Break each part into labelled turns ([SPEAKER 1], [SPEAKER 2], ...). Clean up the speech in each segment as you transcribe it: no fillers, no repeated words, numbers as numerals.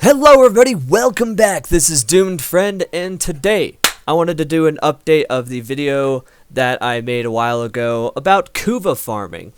[SPEAKER 1] Hello everybody, welcome back. This is Doomed Friend, and today I wanted to do an update of the video that I made a while ago about Kuva farming.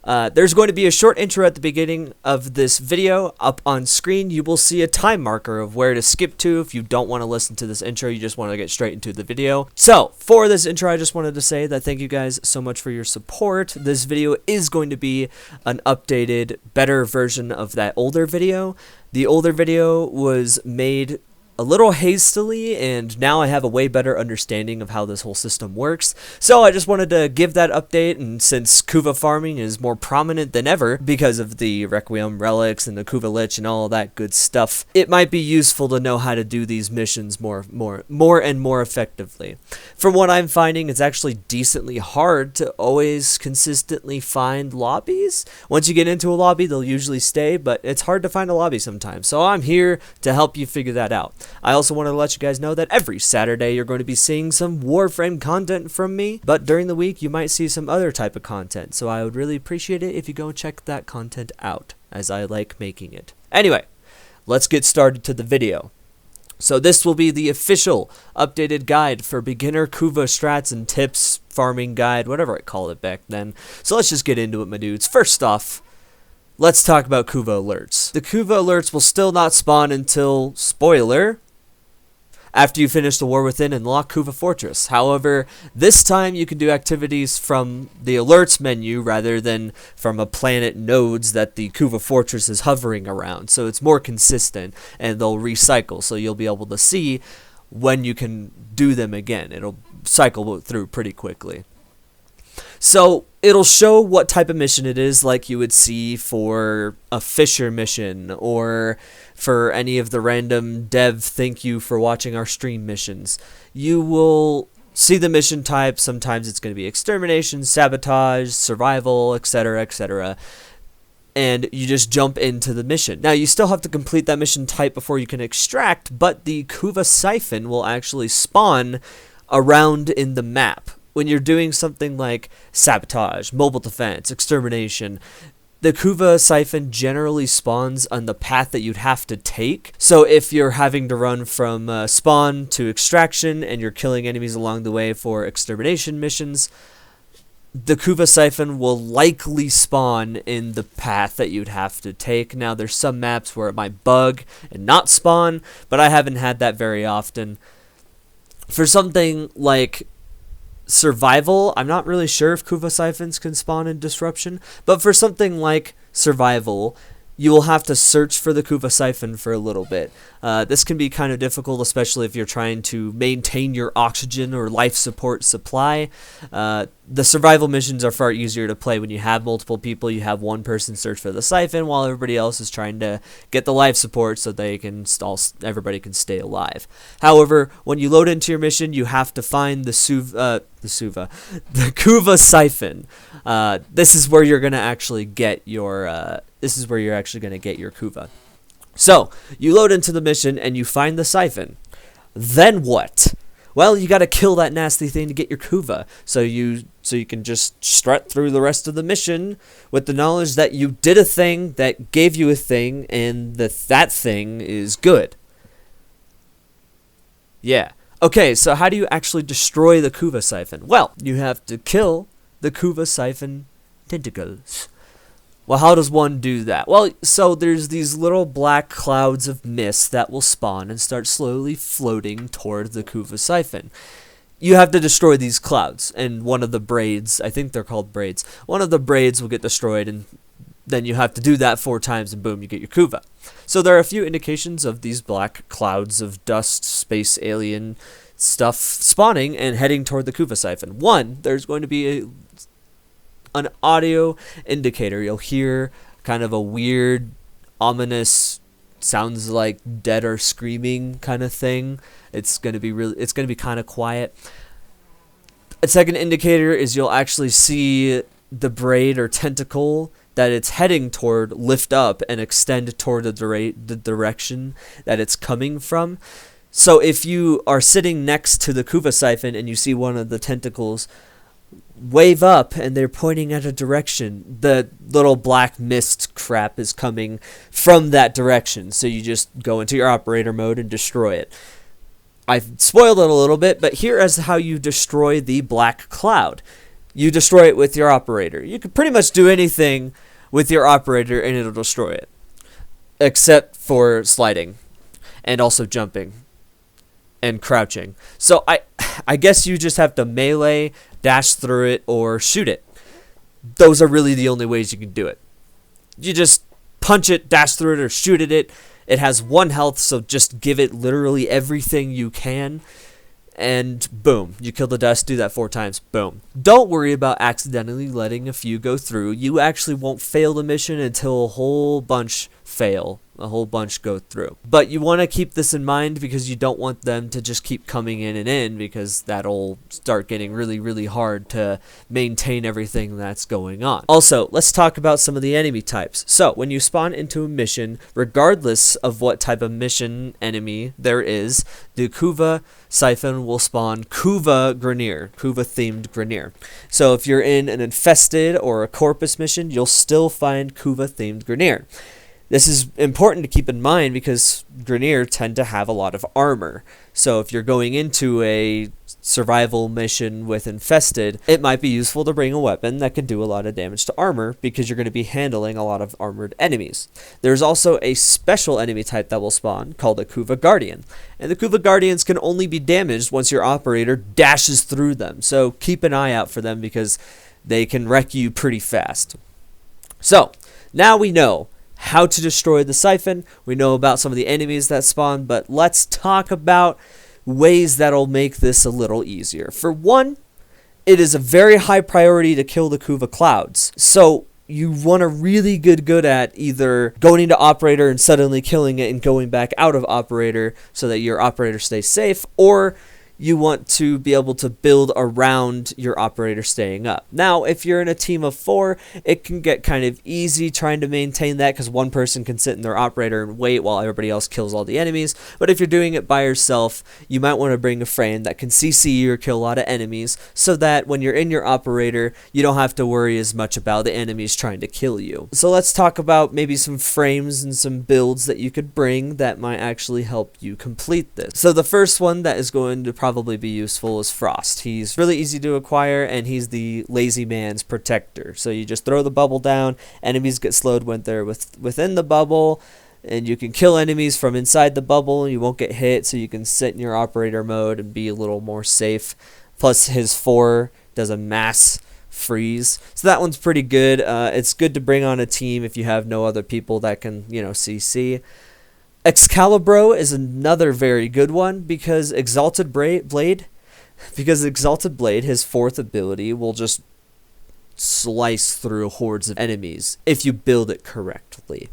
[SPEAKER 1] There's going to be a short intro at the beginning of this video. Up on screen you will see a time marker of where to skip to if you don't want to listen to this intro, you just want to get straight into the video. So for this intro I just wanted to say that thank you guys so much for your support. This video is going to be an updated, better version of that older video. The older video was made a little hastily, and now I have a way better understanding of how this whole system works. So I just wanted to give that update, and since Kuva farming is more prominent than ever because of the Requiem relics and the Kuva Lich and all that good stuff, it might be useful to know how to do these missions more and more effectively. From what I'm finding, it's actually decently hard to always consistently find lobbies. Once you get into a lobby, they'll usually stay, but it's hard to find a lobby sometimes. So I'm here to help you figure that out. I also wanted to let you guys know that every Saturday you're going to be seeing some Warframe content from me, but during the week you might see some other type of content, so I would really appreciate it if you go and check that content out, as I like making it. Anyway, let's get started to the video. So this will be the official updated guide for beginner Kuva strats and tips, farming guide, whatever I called it back then. So let's just get into it, my dudes. First off, let's talk about Kuva alerts. The Kuva alerts will still not spawn until, spoiler, after you finish the War Within and lock Kuva Fortress. However, this time you can do activities from the alerts menu rather than from a planet nodes that the Kuva Fortress is hovering around. So it's more consistent and they'll recycle, so you'll be able to see when you can do them again. It'll cycle through pretty quickly. So it'll show what type of mission it is, like you would see for a Fisher mission or for any of the random dev thank you for watching our stream missions. You will see the mission type. Sometimes it's going to be extermination, sabotage, survival, etc., etc. And you just jump into the mission. Now you still have to complete that mission type before you can extract, but the Kuva siphon will actually spawn around in the map. When you're doing something like sabotage, mobile defense, extermination, the Kuva siphon generally spawns on the path that you'd have to take. So if you're having to run from spawn to extraction and you're killing enemies along the way for extermination missions, the Kuva siphon will likely spawn in the path that you'd have to take. Now there's some maps where it might bug and not spawn, but I haven't had that very often. For something like survival, I'm not really sure if Kuva siphons can spawn in disruption, but for something like survival, you will have to search for the Kuva siphon for a little bit. This can be kind of difficult, especially if you're trying to maintain your oxygen or life support supply. The survival missions are far easier to play when you have multiple people. You have one person search for the siphon while everybody else is trying to get the life support so they can everybody can stay alive. However, when you load into your mission, you have to find the Kuva siphon. This is where you're gonna actually get your Kuva. So you load into the mission and you find the siphon. Then what? Well, you got to kill that nasty thing to get your Kuva. So you can just strut through the rest of the mission with the knowledge that you did a thing that gave you a thing, and that thing is good. Yeah. Okay, so how do you actually destroy the Kuva siphon? Well, you have to kill the Kuva siphon tentacles. Well, how does one do that? Well, so there's these little black clouds of mist that will spawn and start slowly floating toward the Kuva siphon. You have to destroy these clouds, and one of the braids, I think they're called braids, one of the braids will get destroyed, and then you have to do that 4 times, and boom, you get your Kuva. So there are a few indications of these black clouds of dust, space alien stuff spawning and heading toward the Kuva siphon. One, there's going to be an audio indicator. You'll hear kind of a weird, ominous, sounds like dead or screaming kind of thing. It's going to be kind of quiet. A second indicator is you'll actually see the braid or tentacle that it's heading toward lift up and extend toward the direction that it's coming from. So if you are sitting next to the Kuva siphon and you see one of the tentacles wave up and they're pointing at a direction, the little black mist crap is coming from that direction. So you just go into your operator mode and destroy it. I've spoiled it a little bit, but here is how you destroy the black cloud. You destroy it with your operator. You can pretty much do anything with your operator and it'll destroy it, except for sliding and also jumping and crouching. So I guess you just have to melee, dash through it, or shoot it. Those are really the only ways you can do it. You just punch it, dash through it, or shoot at it. It has 1 health, so just give it literally everything you can. And boom, you kill the dust, do that 4 times, boom. Don't worry about accidentally letting a few go through. You actually won't fail the mission until a whole bunch fail. A whole bunch go through. But you want to keep this in mind because you don't want them to just keep coming in because that'll start getting really, really hard to maintain everything that's going on. Also, let's talk about some of the enemy types. So, when you spawn into a mission, regardless of what type of mission enemy there is, the Kuva siphon will spawn Kuva Grineer, Kuva themed Grineer. So, if you're in an infested or a corpus mission, you'll still find Kuva themed Grineer. This is important to keep in mind because Grineer tend to have a lot of armor. So if you're going into a survival mission with infested, it might be useful to bring a weapon that can do a lot of damage to armor because you're going to be handling a lot of armored enemies. There's also a special enemy type that will spawn called a Kuva Guardian. And the Kuva Guardians can only be damaged once your operator dashes through them. So keep an eye out for them because they can wreck you pretty fast. So now we know how to destroy the siphon. We know about some of the enemies that spawn, but let's talk about ways that'll make this a little easier. For one, it is a very high priority to kill the Kuva clouds. So you want to really get good at either going into operator and suddenly killing it and going back out of operator so that your operator stays safe, or you want to be able to build around your operator staying up. Now, if you're in a team of 4, it can get kind of easy trying to maintain that because one person can sit in their operator and wait while everybody else kills all the enemies. But if you're doing it by yourself, you might want to bring a frame that can CC you or kill a lot of enemies so that when you're in your operator, you don't have to worry as much about the enemies trying to kill you. So let's talk about maybe some frames and some builds that you could bring that might actually help you complete this. So the first one that is going to probably be useful is Frost. He's really easy to acquire and he's the lazy man's protector. So you just throw the bubble down, enemies get slowed when they're within the bubble, and you can kill enemies from inside the bubble and you won't get hit, so you can sit in your operator mode and be a little more safe. Plus his 4 does a mass freeze, so that one's pretty good. It's good to bring on a team if you have no other people that can, CC. Excalibro is another very good one because Exalted Blade, his 4th ability will just slice through hordes of enemies if you build it correctly.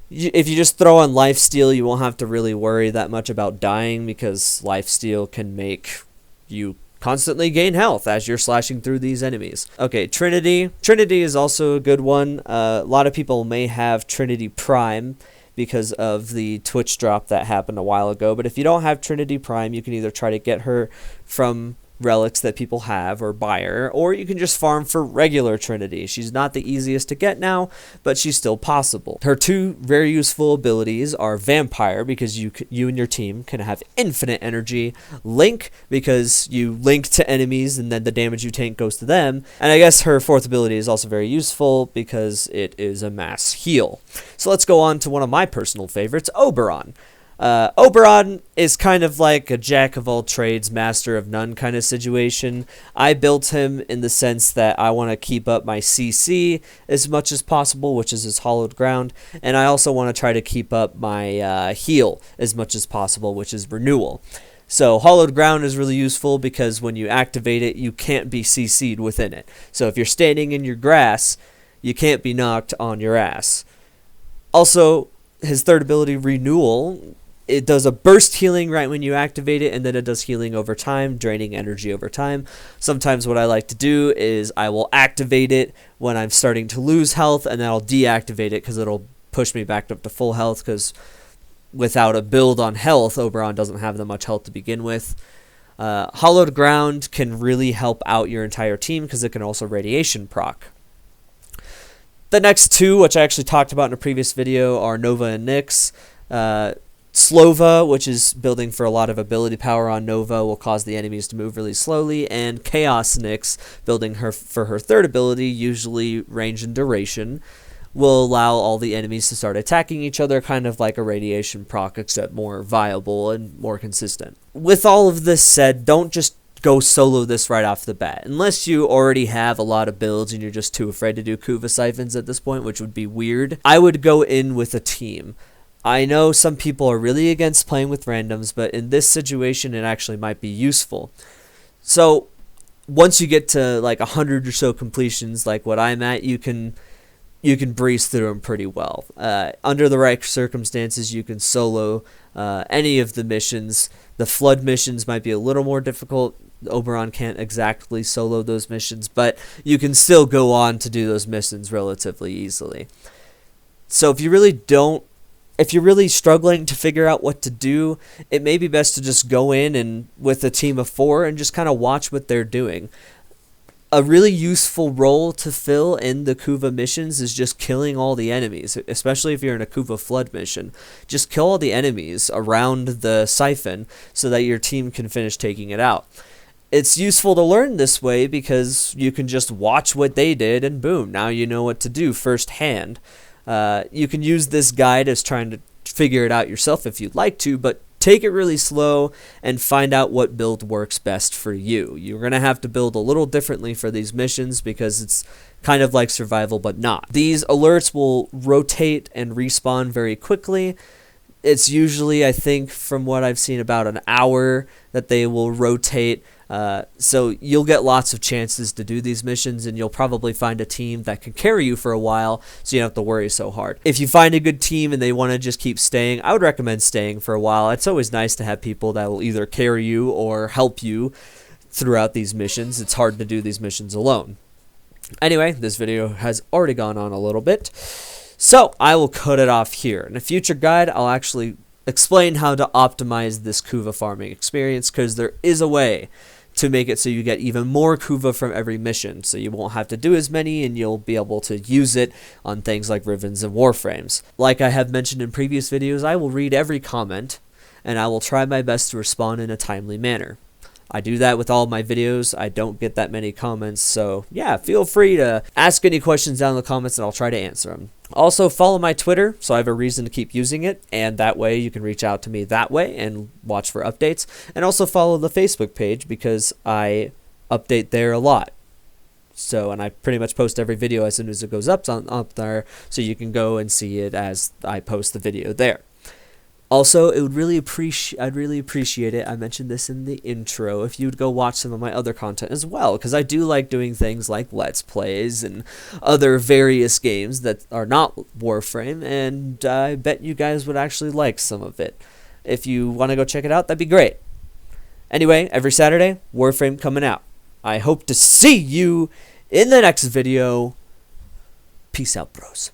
[SPEAKER 1] If you just throw on lifesteal, you won't have to really worry that much about dying because lifesteal can make you constantly gain health as you're slashing through these enemies. Okay, Trinity. Trinity is also a good one. A lot of people may have Trinity Prime because of the Twitch drop that happened a while ago. But if you don't have Trinity Prime, you can either try to get her from relics that people have or buy her, or you can just farm for regular Trinity. She's not the easiest to get now, but she's still possible. Her 2 very useful abilities are Vampire, because you and your team can have infinite energy, Link, because you link to enemies and then the damage you take goes to them, and I guess her 4th ability is also very useful because it is a mass heal. So let's go on to one of my personal favorites, Oberon. Oberon is kind of like a jack of all trades, master of none kind of situation. I built him in the sense that I want to keep up my CC as much as possible, which is his hollowed ground, and I also want to try to keep up my heal as much as possible, which is renewal. So hollowed ground is really useful because when you activate it, you can't be CC'd within it. So if you're standing in your grass, you can't be knocked on your ass. Also, his 3rd ability, Renewal, it does a burst healing right when you activate it, and then it does healing over time, draining energy over time. Sometimes what I like to do is I will activate it when I'm starting to lose health, and then I'll deactivate it because it'll push me back up to full health, because without a build on health, Oberon doesn't have that much health to begin with. Hollowed Ground can really help out your entire team because it can also radiation proc. The next two, which I actually talked about in a previous video, are Nova and Nyx. Slova, which is building for a lot of ability power on Nova, will cause the enemies to move really slowly, and Chaos Nyx, building her for her third ability, usually range and duration, will allow all the enemies to start attacking each other, kind of like a radiation proc, except more viable and more consistent. With all of this said, don't just go solo this right off the bat. Unless you already have a lot of builds and you're just too afraid to do Kuva siphons at this point, which would be weird, I would go in with a team. I know some people are really against playing with randoms, but in this situation it actually might be useful. So once you get to like 100 or so completions like what I'm at, you can breeze through them pretty well. Under the right circumstances, you can solo any of the missions. The flood missions might be a little more difficult. Oberon can't exactly solo those missions, but you can still go on to do those missions relatively easily. So if you're really struggling to figure out what to do, it may be best to just go in and with a team of 4 and just kind of watch what they're doing. A really useful role to fill in the Kuva missions is just killing all the enemies, especially if you're in a Kuva flood mission. Just kill all the enemies around the siphon so that your team can finish taking it out. It's useful to learn this way because you can just watch what they did and boom, now you know what to do firsthand. You can use this guide as trying to figure it out yourself if you'd like to, but take it really slow and find out what build works best for you. You're going to have to build a little differently for these missions because it's kind of like survival, but not. These alerts will rotate and respawn very quickly. It's usually, I think, from what I've seen, about an hour that they will rotate. So you'll get lots of chances to do these missions, and you'll probably find a team that can carry you for a while, so you don't have to worry so hard. If you find a good team and they want to just keep staying, I would recommend staying for a while. It's always nice to have people that will either carry you or help you throughout these missions. It's hard to do these missions alone. Anyway, this video has already gone on a little bit, so I will cut it off here. In a future guide, I'll actually explain how to optimize this Kuva farming experience, because there is a way to make it so you get even more Kuva from every mission, so you won't have to do as many and you'll be able to use it on things like Rivens and Warframes. Like I have mentioned in previous videos, I will read every comment and I will try my best to respond in a timely manner. I do that with all of my videos. I don't get that many comments, so yeah, feel free to ask any questions down in the comments and I'll try to answer them. Also, follow my Twitter, so I have a reason to keep using it, and that way you can reach out to me that way and watch for updates. And also follow the Facebook page, because I update there a lot. So, and I pretty much post every video as soon as it goes up there, so you can go and see it as I post the video there. Also, I'd really appreciate it, I mentioned this in the intro, if you'd go watch some of my other content as well, because I do like doing things like Let's Plays and other various games that are not Warframe, and I bet you guys would actually like some of it. If you want to go check it out, that'd be great. Anyway, every Saturday, Warframe coming out. I hope to see you in the next video. Peace out, bros.